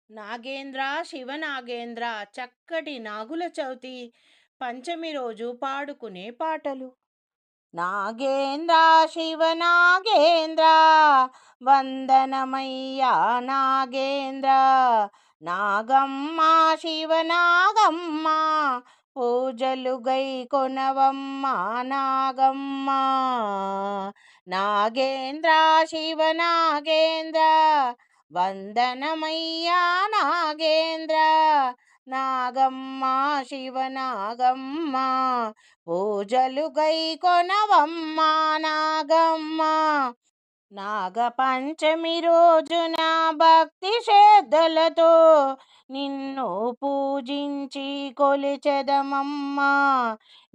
నాగేంద్ర శివనాగేంద్ర చక్కటి నాగుల చవితి పంచమి రోజు పాడుకునే పాటలు. నాగేంద్ర శివనాగేంద్ర వందనమయ్యా నాగేంద్ర, నాగమ్మ శివనాగమ్మ పూజలు గై కొనవమ్మ నాగమ్మ. నాగేంద్ర శివనాగేంద్ర వందనమయ్యా నాగేంద్ర, నాగమ్మ శివనాగమ్మ పూజలు గై కొనవమ్మ నాగమ్మ. నాగపంచమి రోజున భక్తి శ్రద్ధలతో నిన్ను పూజించి కొలిచెదమమ్మా,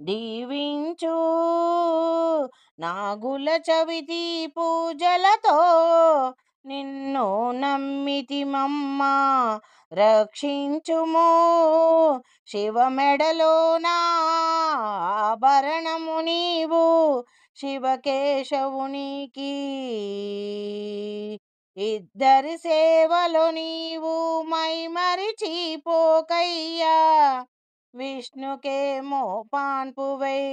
దీవించు నాగుల చవితి పూజలతో నిన్ను నమ్మితిమమ్మా, రక్షించుము శివ మెడలోనా ఆభరణము నీవు శివకేశవునికి, ఇద్దరి సేవలో నీవు మైమరిచిపోకయ్యా, విష్ణుకేమో పాన్పువై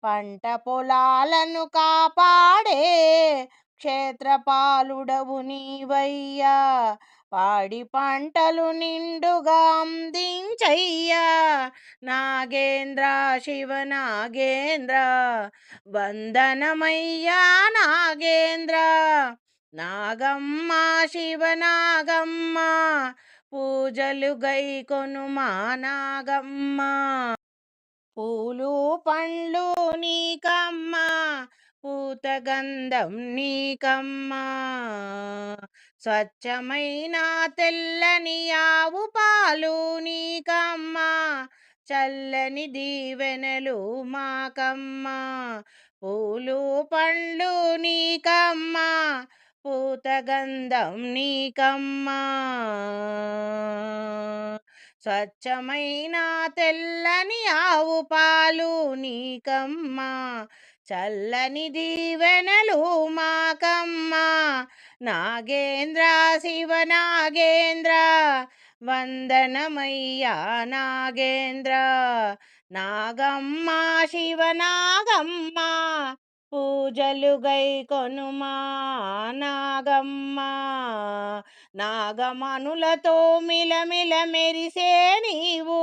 పంట పొలాలను కాపాడే క్షేత్రపాలుడవు నీవయ్యా, పాడి పంటలు నిండుగా అందించయ్యా నాగేంద్ర శివనాగేంద్ర, వందనమయ్యా నాగేంద్ర, నాగమ్మ శివనాగమ్మ పూజలు గై కొనుమా నాగమ్మ. పూలు పండ్లు నీకమ్మా, పూతగంధం నీకమ్మా, స్వచ్ఛమైన తెల్లని ఆవు పాలు నీకమ్మా, చల్లని దీవెనలు మాకమ్మా. పూలు పండ్లు నీకమ్మా, పూతగంధం నీకమ్మా, స్వచ్ఛమైన తెల్లని ఆవు పాలు నీకమ్మా, చల్లని దీవెనలు మాకమ్మా. నాగేంద్ర శివనాగేంద్ర వందనమయ్యా నాగేంద్ర, నాగమ్మ శివనాగమ్మ పూజలు గై కొనుమా నాగమ్మ. నాగమనులతో మిలమిల మెరిసే నీవు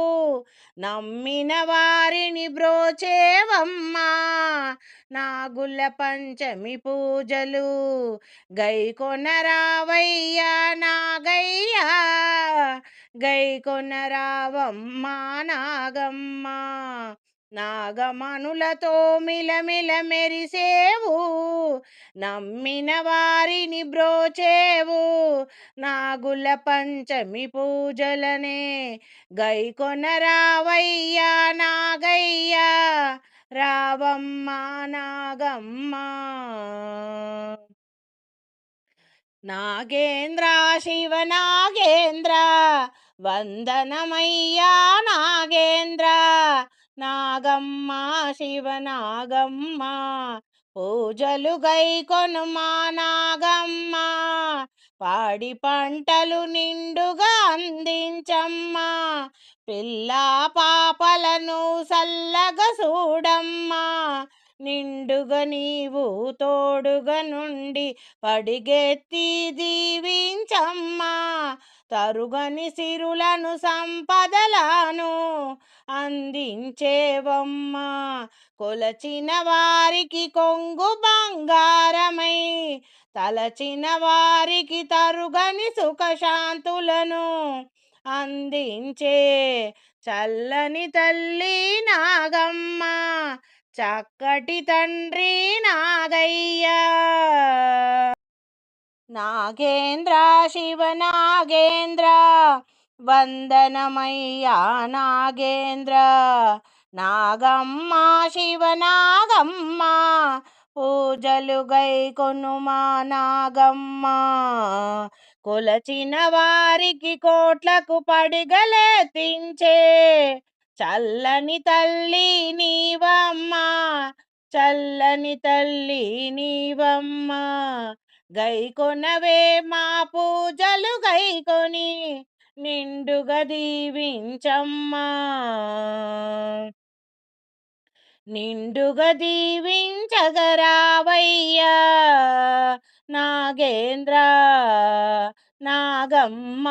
నమ్మిన వారిని బ్రోచేవమ్మా, నాగుల పంచమి పూజలు గై కొనరావయ్యా నాగయ్యా, గై కొనరావమ్మా నాగమ్మ. నాగమనులతో మిలమిల మెరిసేవు నమ్మిన వారిని బ్రోచేవు, నాగుల పంచమి పూజలనే గై కొనరావయ్యా నాగయ్యా, రావమ్మా నాగమ్మ. నాగేంద్ర శివనాగేంద్ర వందనమయ్యా నాగేంద్ర, నాగమ్మ శివనాగమ్మ పూజలు గై కొనుమా నాగమ్మ, పాడి పంటలు నిండుగా అందించమ్మా, పిల్ల పాపలను సల్లగా చూడమ్మా, నిండుగా నీవు తోడుగా నుండి పడిగెత్తి దీవించమ్మా, తరుగని సిరులను సంపదలను అందించేవమ్మా, కొలచిన వారికి కొంగు బంగారమై తలచిన వారికి తరుగని సుఖశాంతులను అందించే చల్లని తల్లి నాగమ్మ, చక్కటి తండ్రి నాగయ్యా. నాగేంద్ర శివనాగేంద్ర వందనమయ్యా నాగేంద్ర, నాగమ్మ శివనాగమ్మ పూజలు గై కొనుమా నాగమ్మ, కొలచిన వారికి కోట్లకు పడిగలెత్తించే చల్లని తల్లి నీవమ్మా, చల్లని తల్లి నీవమ్మా, గై కొనవే మా పూజలు గై కొని నిండుగా దీవించమ్మా నిండుగా దీవించగరావయ్యా నాగేంద్ర నాగమ్మ